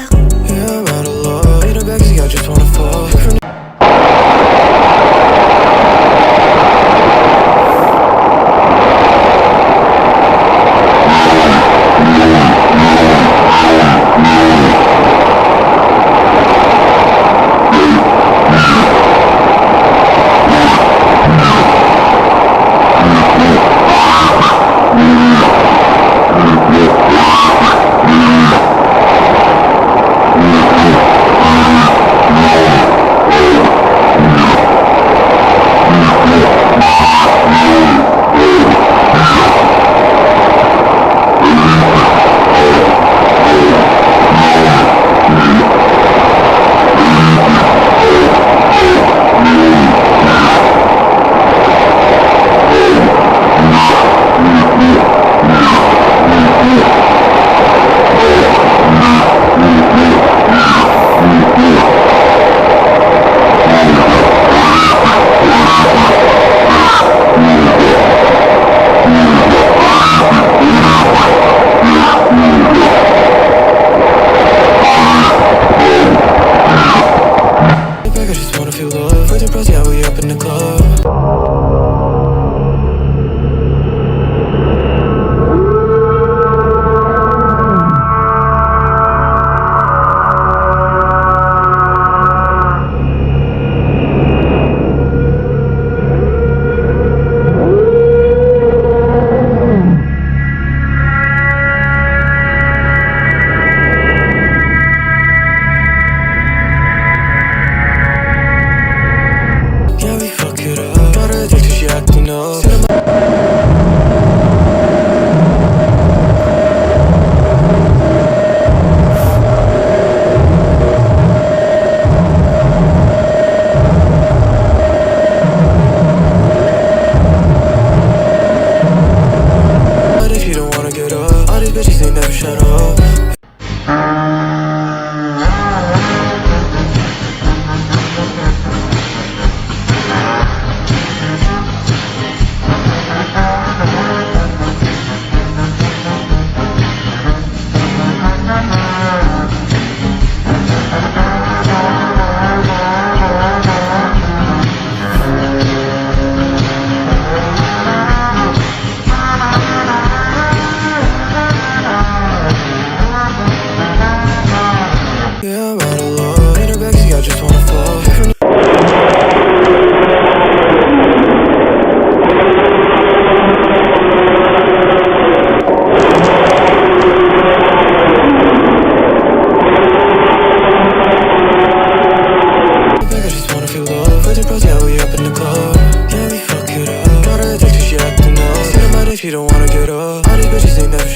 go. Yeah, I'm out of love. In a backseat, I just wanna fall. I just wanna feel love. Further bros, yeah, we up in the club. Yeah, we fuck it up. Got her addicted, she acting up. But if you don't wanna get up, all these bitches, they never shut up. Yeah, I'm out of love. In her backseat, I just wanna fall. I just wanna feel love. Further bros, yeah, we up in the club. Yeah, we fuck it up. Got her addicted, she acting up. Say about if you don't wanna get up. All these bitches, they never